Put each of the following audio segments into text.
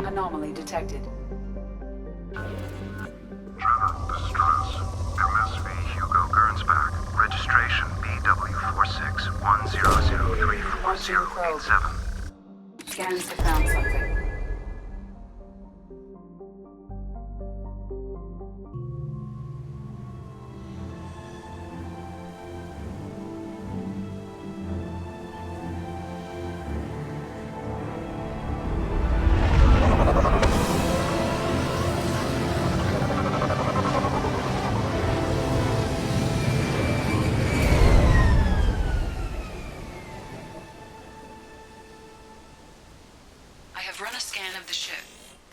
Anomaly detected. Trevor, this is Truss. MSV Hugo Gernsback. Registration BW4610034087. Scans have found something.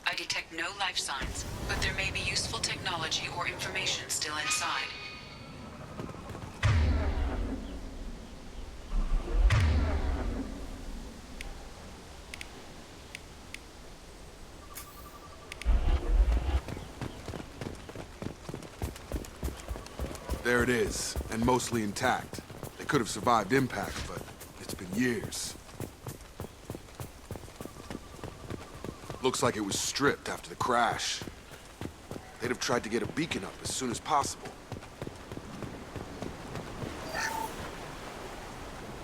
I detect no life signs, but there may be useful technology or information still inside. There it is, and mostly intact. They could have survived impact, but it's been years. Looks like it was stripped after the crash. They'd have tried to get a beacon up as soon as possible.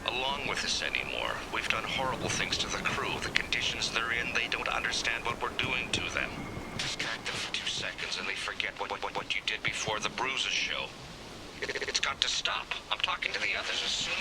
Along with this anymore, we've done horrible things to the crew. The conditions they're in, they don't understand what we're doing to them. Distract them for 2 seconds and they forget what you did before the bruises show. It's got to stop. I'm talking to the others as soon as...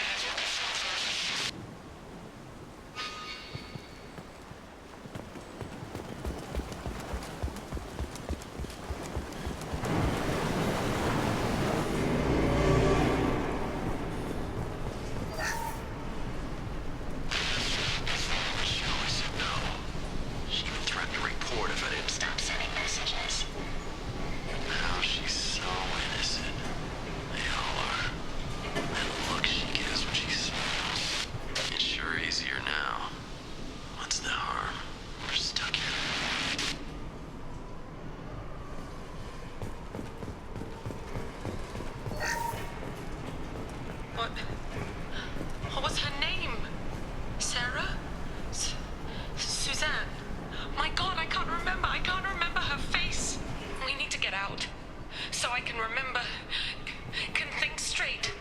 What was her name? Sarah? Suzanne? My God, I can't remember. I can't remember her face. We need to get out. So I can remember. Can think straight.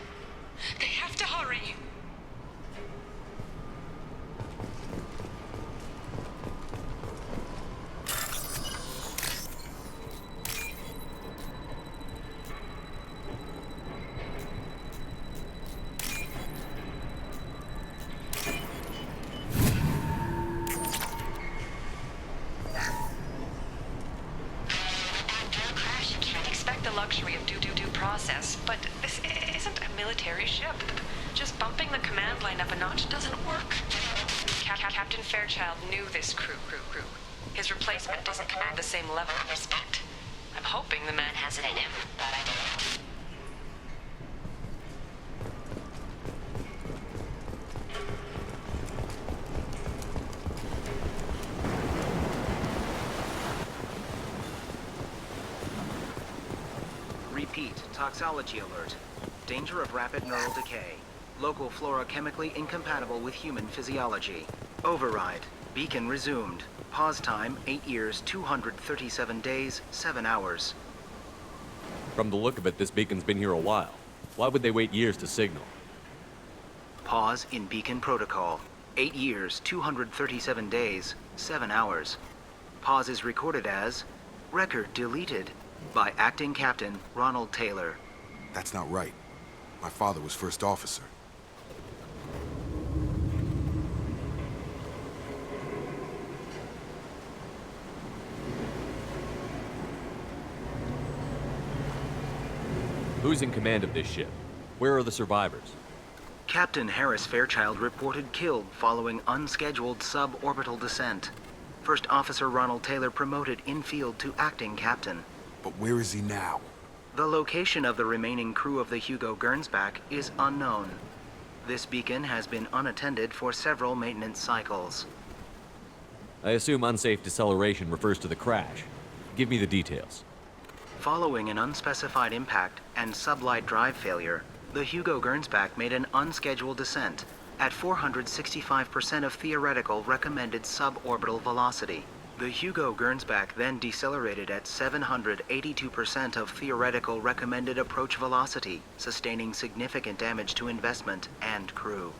They have to hurry. Luxury of due process, but this isn't a military ship. Just bumping the command line up a notch doesn't work. Captain Fairchild knew this crew. His replacement doesn't command the same level of respect. I'm hoping the man has it in him. Repeat, toxology alert. Danger of rapid neural decay. Local flora chemically incompatible with human physiology. Override. Beacon resumed. Pause time, 8 years, 237 days, 7 hours. From the look of it, this beacon's been here a while. Why would they wait years to signal? Pause in beacon protocol. 8 years, 237 days, 7 hours. Pause is recorded as record deleted. By Acting Captain Ronald Taylor. That's not right. My father was first officer. Who's in command of this ship? Where are the survivors? Captain Harris Fairchild reported killed following unscheduled suborbital descent. First Officer Ronald Taylor promoted in-field to Acting Captain. But where is he now? The location of the remaining crew of the Hugo Gernsback is unknown. This beacon has been unattended for several maintenance cycles. I assume unsafe deceleration refers to the crash. Give me the details. Following an unspecified impact and sublight drive failure, The Hugo Gernsback made an unscheduled descent at 465% of theoretical recommended suborbital velocity. The Hugo Gernsback then decelerated at 782% of theoretical recommended approach velocity, sustaining significant damage to investment and crew.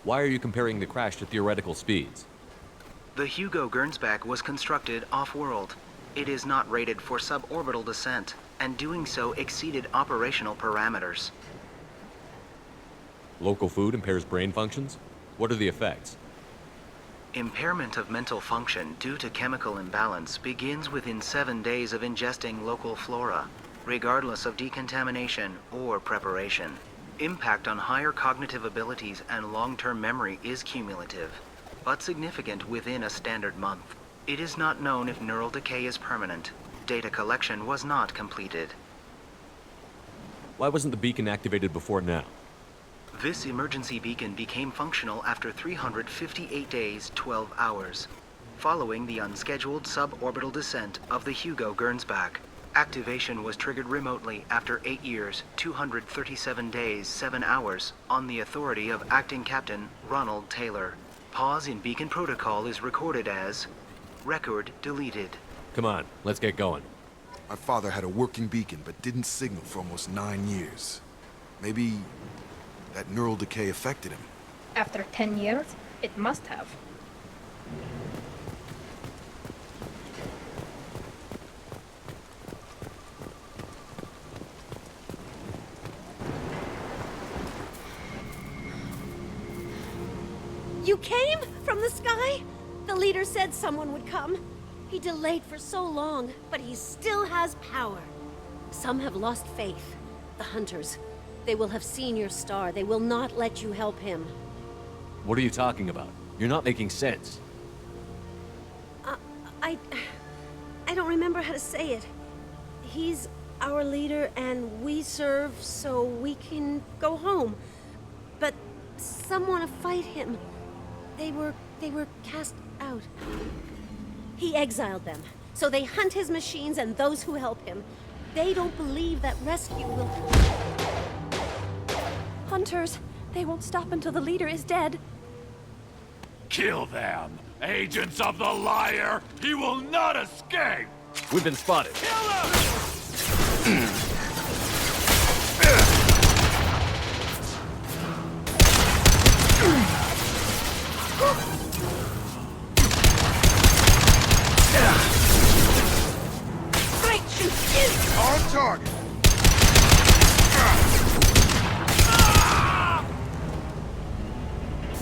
Why are you comparing the crash to theoretical speeds? The Hugo Gernsback was constructed off-world. It is not rated for suborbital descent, and doing so exceeded operational parameters. Local food impairs brain functions? What are the effects? Impairment of mental function due to chemical imbalance begins within 7 days of ingesting local flora, regardless of decontamination or preparation. Impact on higher cognitive abilities and long-term memory is cumulative, but significant within a standard month. It is not known if neural decay is permanent. Data collection was not completed. Why wasn't the beacon activated before now? This emergency beacon became functional after 358 days, 12 hours, following the unscheduled suborbital descent of the Hugo Gernsback. Activation was triggered remotely after 8 years, 237 days, 7 hours, on the authority of Acting Captain Ronald Taylor. Pause in beacon protocol is recorded as record deleted. Come on, let's get going. My father had a working beacon, but didn't signal for almost 9 years. Maybe that neural decay affected him. After 10 years, it must have. You came from the sky? The leader said someone would come. He delayed for so long, but he still has power. Some have lost faith. The hunters. They will have seen your star. They will not let you help him. What are you talking about? You're not making sense. I don't remember how to say it. He's our leader and we serve so we can go home. But some want to fight him. They were cast out. He exiled them, so they hunt his machines and those who help him. They don't believe that rescue will... Hunters, they won't stop until the leader is dead. Kill them! Agents of the liar! He will not escape! We've been spotted. Kill him! On target!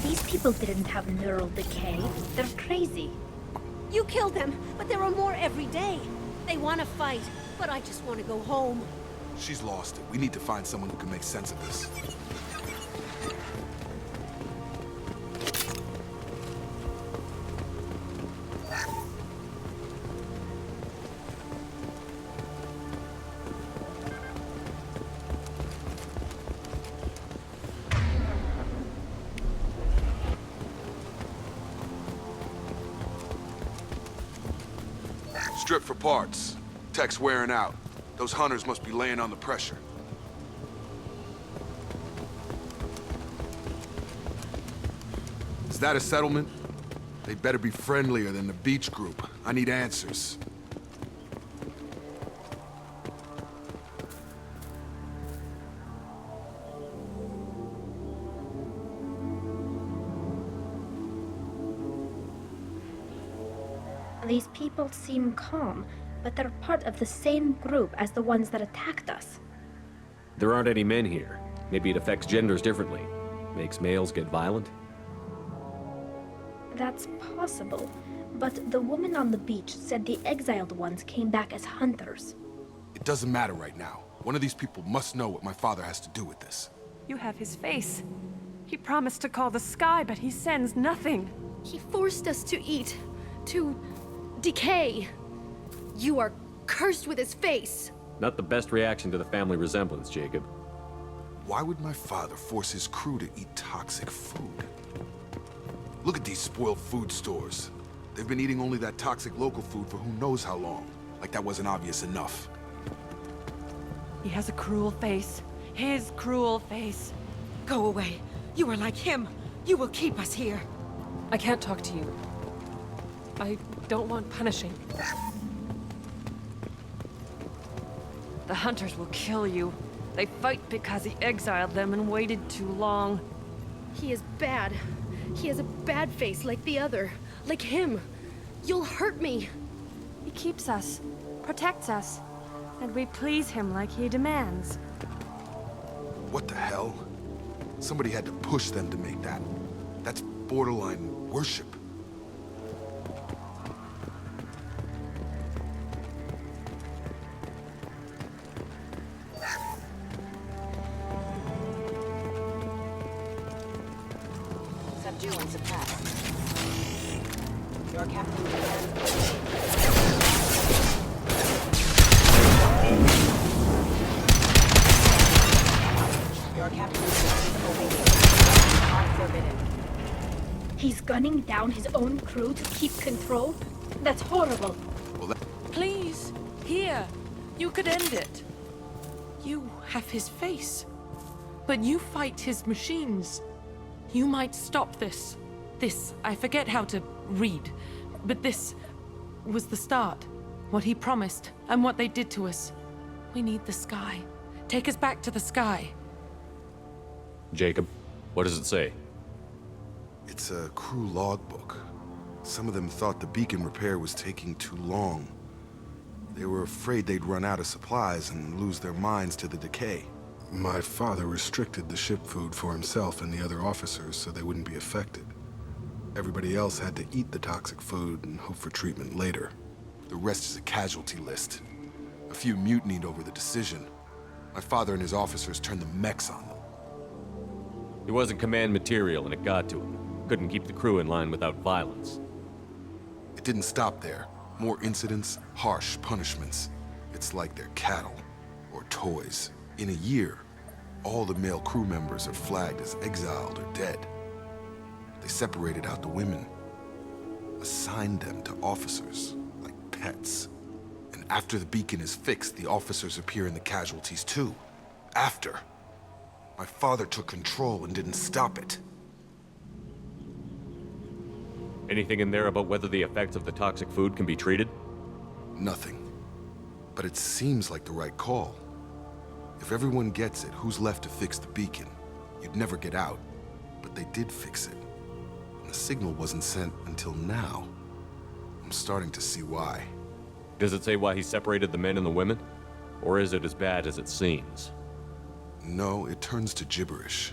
These people didn't have neural decay. They're crazy. You killed them, but there are more every day. They want to fight, but I just want to go home. She's lost it. We need to find someone who can make sense of this. Strip for parts. Tech's wearing out. Those hunters must be laying on the pressure. Is that a settlement? They better be friendlier than the beach group. I need answers. These people seem calm, but they're part of the same group as the ones that attacked us. There aren't any men here. Maybe it affects genders differently. Makes males get violent? That's possible, but the woman on the beach said the exiled ones came back as hunters. It doesn't matter right now. One of these people must know what my father has to do with this. You have his face. He promised to call the sky, but he sends nothing. He forced us to eat, to decay. You are cursed with his face. Not the best reaction to the family resemblance, Jacob. Why would my father force his crew to eat toxic food? Look at these spoiled food stores. They've been eating only that toxic local food for who knows how long. Like that wasn't obvious enough. He has a cruel face. His cruel face. Go away. You are like him. You will keep us here. I can't talk to you. I don't want punishing. The hunters will kill you. They fight because he exiled them and waited too long. He is bad. He has a bad face like the other. Like him. You'll hurt me. He keeps us, protects us, and we please him like he demands. What the hell? Somebody had to push them to make that. That's borderline worship. Subdue and suppress. Your captain Your captain forbidden. He's gunning down his own crew to keep control? That's horrible. Please, here. You could end it. You have his face. But you fight his machines. You might stop this. This, I forget how to read. But this was the start. What he promised, and what they did to us. We need the sky. Take us back to the sky. Jacob, what does it say? It's a crew logbook. Some of them thought the beacon repair was taking too long. They were afraid they'd run out of supplies and lose their minds to the decay. My father restricted the ship food for himself and the other officers so they wouldn't be affected. Everybody else had to eat the toxic food and hope for treatment later. The rest is a casualty list. A few mutinied over the decision. My father and his officers turned the mechs on them. He wasn't command material and it got to him. Couldn't keep the crew in line without violence. It didn't stop there. More incidents, harsh punishments. It's like they're cattle or toys. In a year, all the male crew members are flagged as exiled or dead. They separated out the women, assigned them to officers, like pets. And after the beacon is fixed, the officers appear in the casualties too. After. My father took control and didn't stop it. Anything in there about whether the effects of the toxic food can be treated? Nothing. But it seems like the right call. If everyone gets it, who's left to fix the beacon? You'd never get out. But they did fix it. And the signal wasn't sent until now. I'm starting to see why. Does it say why he separated the men and the women? Or is it as bad as it seems? No, it turns to gibberish.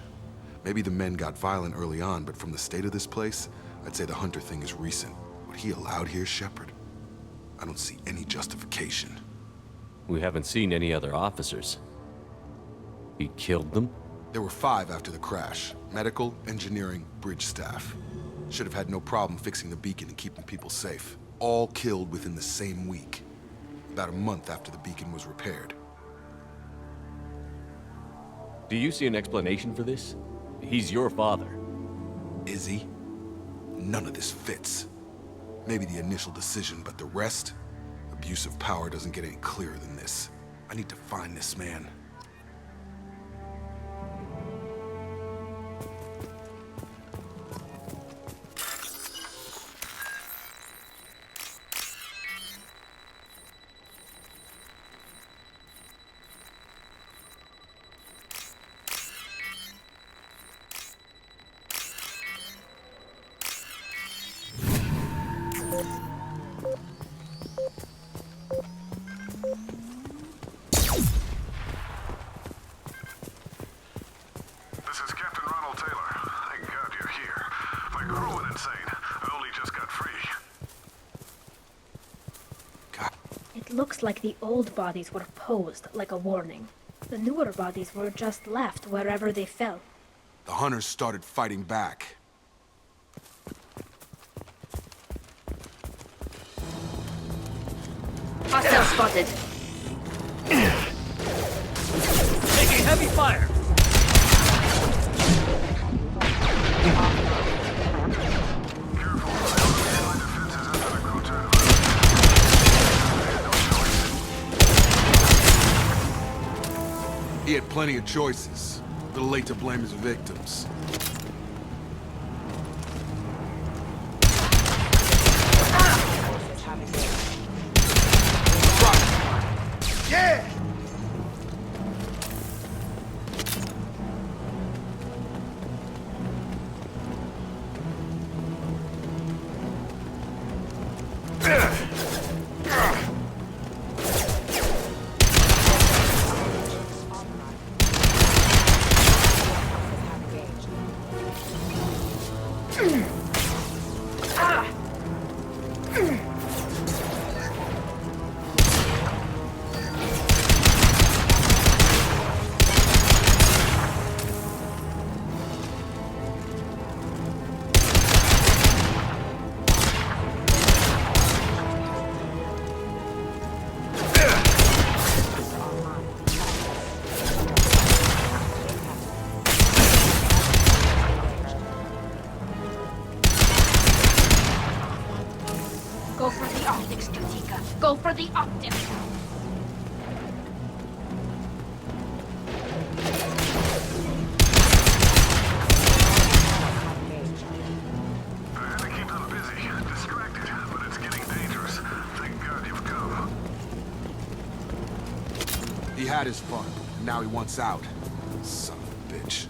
Maybe the men got violent early on, but from the state of this place, I'd say the Hunter thing is recent. What he allowed here, Shepard? I don't see any justification. We haven't seen any other officers. He killed them? There were 5 after the crash. Medical, engineering, bridge staff. Should have had no problem fixing the beacon and keeping people safe. All killed within the same week. About a month after the beacon was repaired. Do you see an explanation for this? He's your father. Is he? None of this fits. Maybe the initial decision, but the rest? Abuse of power doesn't get any clearer than this. I need to find this man. Looks like the old bodies were posed like a warning. The newer bodies were just left wherever they fell. The hunters started fighting back. Hostile spotted. Taking heavy fire. He had plenty of choices. A little late to blame his victims. Yeah! Go for the optics, Katika. Go for the optics. I had to keep them busy, distracted, but it's getting dangerous. Thank God you've come. He had his fun, and now he wants out. Son of a bitch.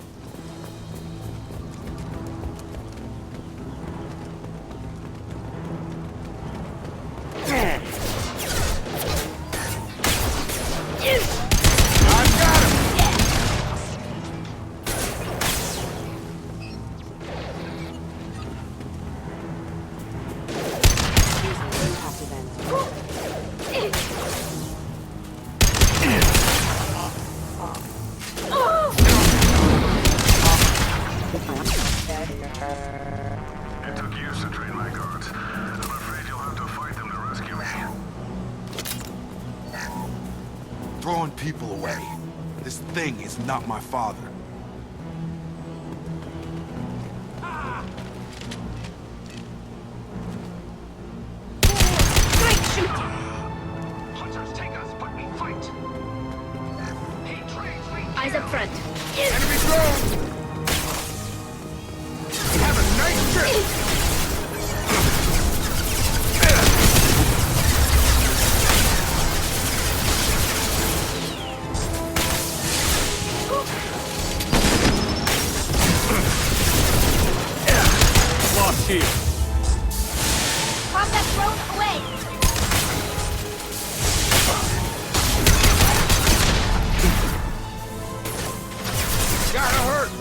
It took years to train my guards. I'm afraid you'll have to fight them to rescue me. Throwing people away. This thing is not my father. Hunters, take us, but we fight. Eyes up front. Enemy drone! Have a nice trip! Lost here. Combat drone away. Gotta hurt!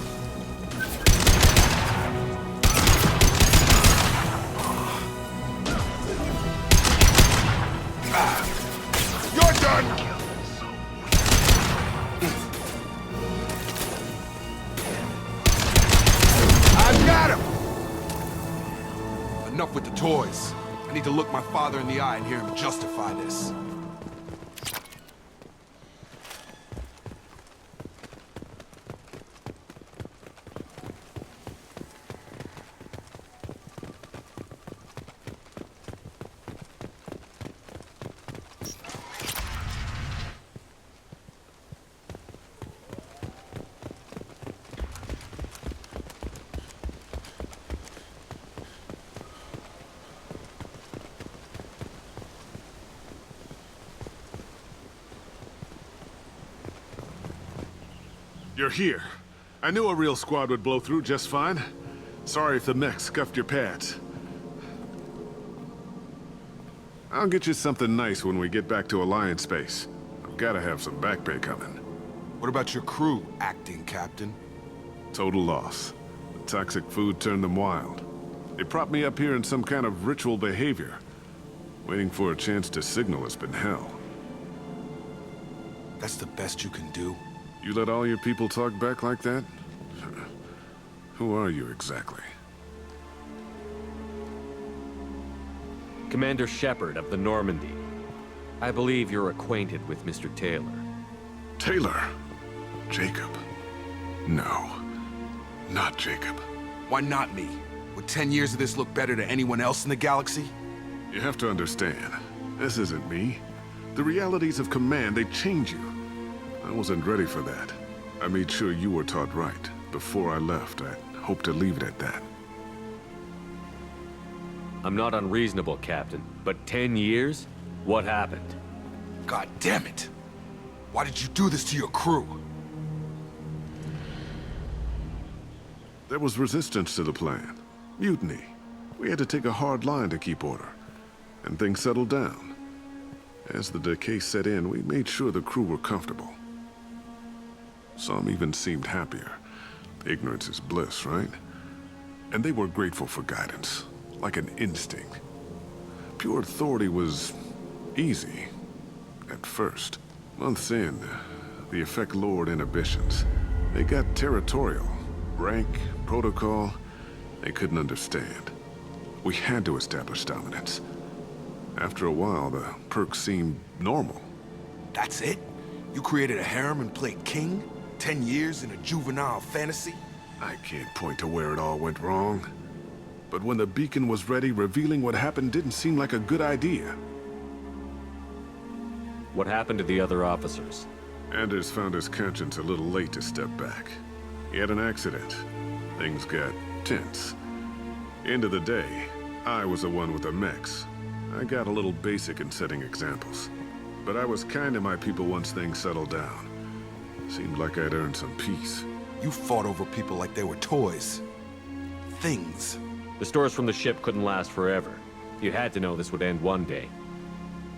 You're done! I've got him! Enough with the toys. I need to look my father in the eye and hear him justify this. You're here. I knew a real squad would blow through just fine. Sorry if the mech scuffed your pads. I'll get you something nice when we get back to Alliance space. I've gotta have some back pay coming. What about your crew, acting captain? Total loss. The toxic food turned them wild. They propped me up here in some kind of ritual behavior. Waiting for a chance to signal has been hell. That's the best you can do? You let all your people talk back like that? Who are you exactly? Commander Shepard of the Normandy. I believe you're acquainted with Mr. Taylor. Taylor? Jacob? No. Not Jacob. Why not me? Would 10 years of this look better to anyone else in the galaxy? You have to understand, this isn't me. The realities of command, they change you. I wasn't ready for that. I made sure you were taught right. Before I left, I hoped to leave it at that. I'm not unreasonable, Captain, but 10 years? What happened? God damn it! Why did you do this to your crew? There was resistance to the plan. Mutiny. We had to take a hard line to keep order. And things settled down. As the decay set in, we made sure the crew were comfortable. Some even seemed happier. Ignorance is bliss, right? And they were grateful for guidance, like an instinct. Pure authority was easy, at first. Months in, the effect lowered inhibitions. They got territorial. Rank, protocol, they couldn't understand. We had to establish dominance. After a while, the perks seemed normal. That's it? You created a harem and played king? 10 years in a juvenile fantasy? I can't point to where it all went wrong. But when the beacon was ready, revealing what happened didn't seem like a good idea. What happened to the other officers? Anders found his conscience a little late to step back. He had an accident. Things got tense. End of the day, I was the one with the mechs. I got a little basic in setting examples. But I was kind to my people once things settled down. Seemed like I'd earned some peace. You fought over people like they were toys. Things. The stores from the ship couldn't last forever. You had to know this would end one day.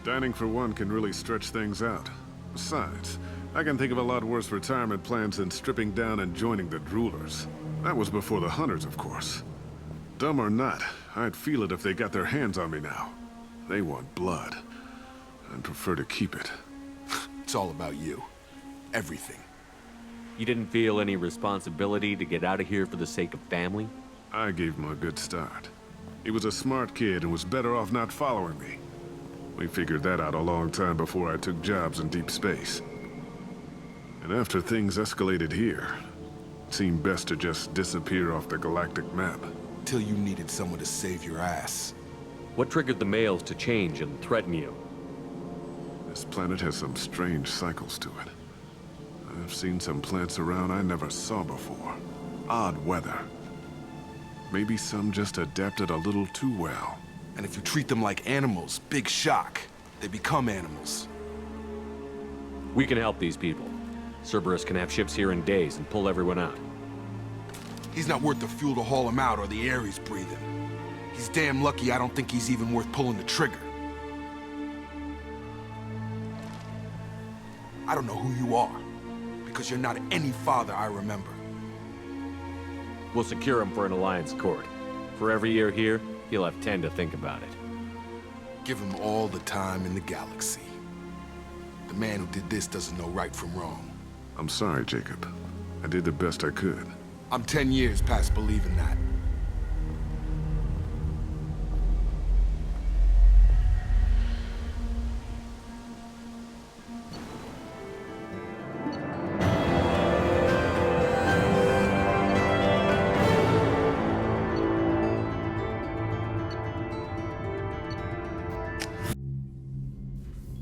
Dining for one can really stretch things out. Besides, I can think of a lot worse retirement plans than stripping down and joining the droolers. That was before the hunters, of course. Dumb or not, I'd feel it if they got their hands on me now. They want blood. I'd prefer to keep it. It's all about you. Everything. You didn't feel any responsibility to get out of here for the sake of family? I gave him a good start. He was a smart kid and was better off not following me. We figured that out a long time before I took jobs in deep space. And after things escalated here, it seemed best to just disappear off the galactic map. Till you needed someone to save your ass. What triggered the males to change and threaten you? This planet has some strange cycles to it. I've seen some plants around I never saw before. Odd weather. Maybe some just adapted a little too well. And if you treat them like animals, big shock. They become animals. We can help these people. Cerberus can have ships here in days and pull everyone out. He's not worth the fuel to haul him out or the air he's breathing. He's damn lucky I don't think he's even worth pulling the trigger. I don't know who you are, because you're not any father I remember. We'll secure him for an Alliance court. For every year here, he'll have 10 to think about it. Give him all the time in the galaxy. The man who did this doesn't know right from wrong. I'm sorry, Jacob. I did the best I could. I'm 10 years past believing that.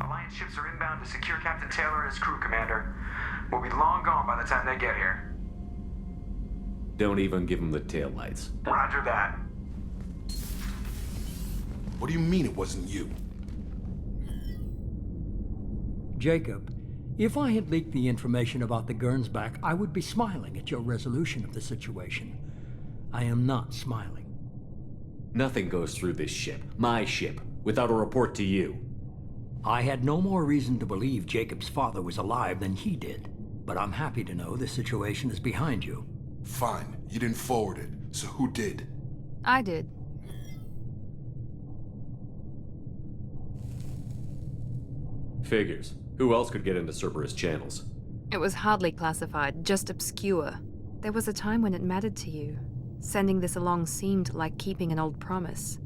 Alliance ships are inbound to secure Captain Taylor and his crew, Commander. We'll be long gone by the time they get here. Don't even give him the taillights. Roger that. What do you mean it wasn't you? Jacob, if I had leaked the information about the Gernsback, I would be smiling at your resolution of the situation. I am not smiling. Nothing goes through this ship, my ship, without a report to you. I had no more reason to believe Jacob's father was alive than he did, but I'm happy to know the situation is behind you. Fine, you didn't forward it, so who did? I did. Figures. Who else could get into Cerberus channels? It was hardly classified, just obscure. There was a time when it mattered to you. Sending this along seemed like keeping an old promise.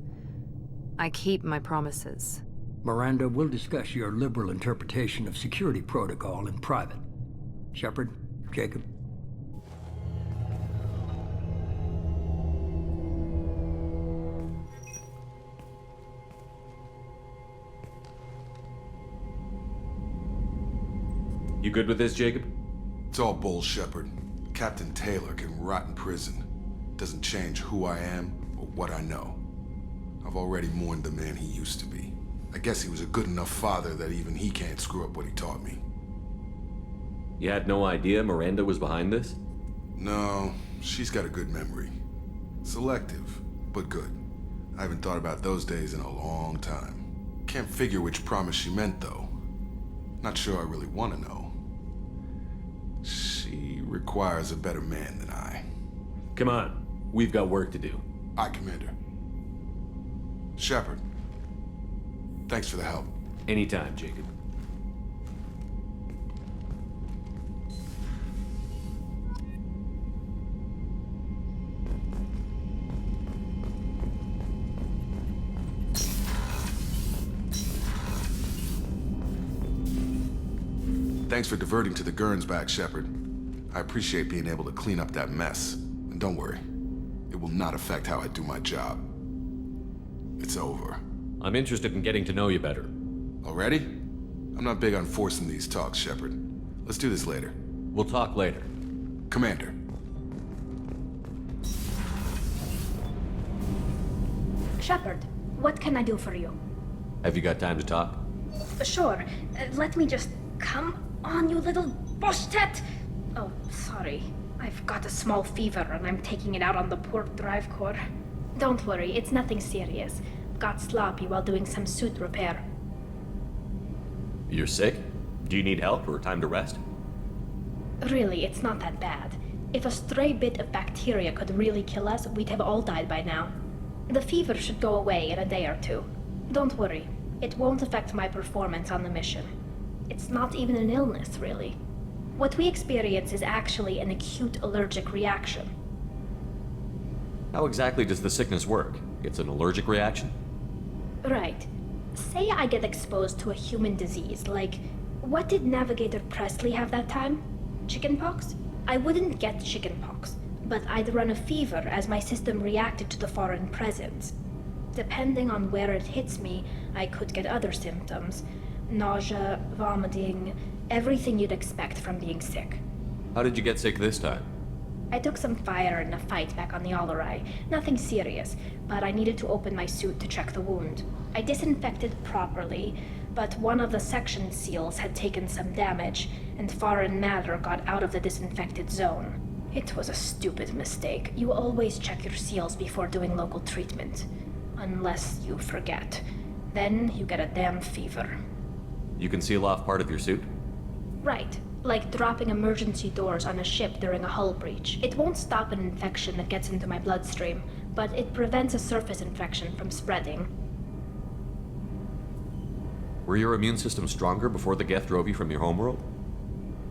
I keep my promises. Miranda, we'll discuss your liberal interpretation of security protocol in private. Shepard, Jacob. You good with this, Jacob? It's all bull, Shepard. Captain Taylor can rot in prison. Doesn't change who I am or what I know. I've already mourned the man he used to be. I guess he was a good enough father that even he can't screw up what he taught me. You had no idea Miranda was behind this? No, she's got a good memory. Selective, but good. I haven't thought about those days in a long time. Can't figure which promise she meant, though. Not sure I really want to know. She requires a better man than I. Come on, we've got work to do. Aye, Commander. Shepard, thanks for the help. Anytime, Jacob. Thanks for diverting to the Gurns back, Shepard. I appreciate being able to clean up that mess. And don't worry, it will not affect how I do my job. It's over. I'm interested in getting to know you better. Already? I'm not big on forcing these talks, Shepard. Let's do this later. We'll talk later. Commander. Shepard, what can I do for you? Have you got time to talk? Sure. Let me just... Come on, you little bushtet! Oh, sorry. I've got a small fever and I'm taking it out on the port drive core. Don't worry, it's nothing serious. Got sloppy while doing some suit repair. You're sick? Do you need help or time to rest? Really, it's not that bad. If a stray bit of bacteria could really kill us, we'd have all died by now. The fever should go away in a day or two. Don't worry, it won't affect my performance on the mission. It's not even an illness, really. What we experience is actually an acute allergic reaction. How exactly does the sickness work? It's an allergic reaction? Right. Say I get exposed to a human disease, like... What did Navigator Presley have that time? Chickenpox? I wouldn't get chickenpox, but I'd run a fever as my system reacted to the foreign presence. Depending on where it hits me, I could get other symptoms. Nausea, vomiting, everything you'd expect from being sick. How did you get sick this time? I took some fire in a fight back on the Allerai. Nothing serious, but I needed to open my suit to check the wound. I disinfected properly, but one of the section seals had taken some damage, and foreign matter got out of the disinfected zone. It was a stupid mistake. You always check your seals before doing local treatment. Unless you forget. Then you get a damn fever. You can seal off part of your suit? Right. Like dropping emergency doors on a ship during a hull breach. It won't stop an infection that gets into my bloodstream, but it prevents a surface infection from spreading. Were your immune system stronger before the geth drove you from your homeworld?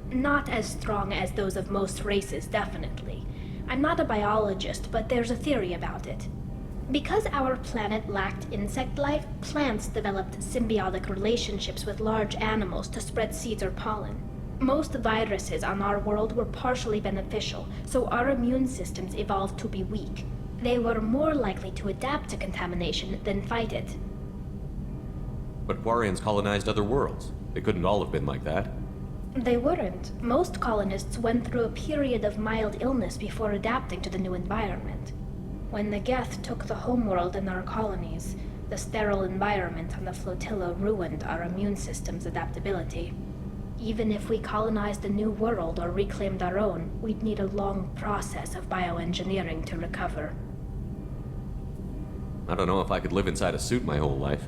Not as strong as those of most races, definitely. I'm not a biologist, but there's a theory about it. Because our planet lacked insect life, plants developed symbiotic relationships with large animals to spread seeds or pollen. Most viruses on our world were partially beneficial, so our immune systems evolved to be weak. They were more likely to adapt to contamination than fight it. But Quarians colonized other worlds. They couldn't all have been like that. They weren't. Most colonists went through a period of mild illness before adapting to the new environment. When the geth took the homeworld in our colonies, the sterile environment on the flotilla ruined our immune system's adaptability. Even if we colonized a new world or reclaimed our own, we'd need a long process of bioengineering to recover. I don't know if I could live inside a suit my whole life.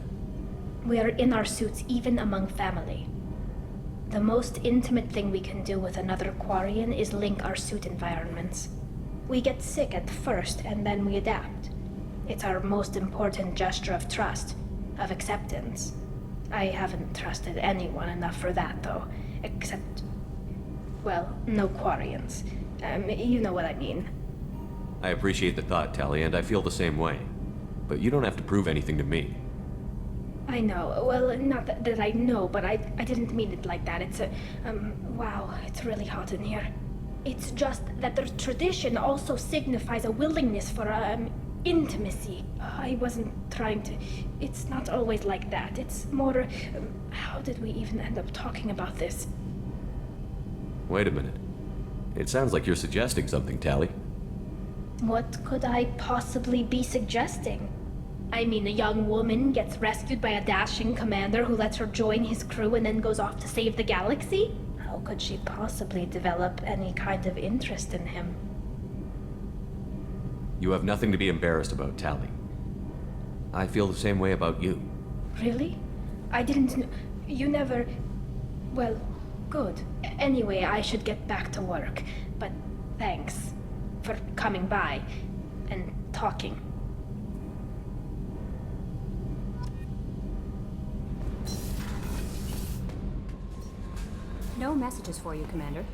We are in our suits even among family. The most intimate thing we can do with another Quarian is link our suit environments. We get sick at first, and then we adapt. It's our most important gesture of trust, of acceptance. I haven't trusted anyone enough for that, though. Except... well, no Quarians. You know what I mean. I appreciate the thought, Tally, and I feel the same way. But you don't have to prove anything to me. I know. Well, not that I know, but I didn't mean it like that. It's a... wow, it's really hot in here. It's just that the tradition also signifies a willingness for, intimacy. I wasn't trying to... It's not always like that. It's more... how did we even end up talking about this? Wait a minute. It sounds like you're suggesting something, Tally. What could I possibly be suggesting? I mean, a young woman gets rescued by a dashing commander who lets her join his crew and then goes off to save the galaxy? How could she possibly develop any kind of interest in him? You have nothing to be embarrassed about, Tally. I feel the same way about you. Really? I didn't know. You never. Well, good. Anyway, I should get back to work. But thanks for coming by and talking. No messages for you, Commander.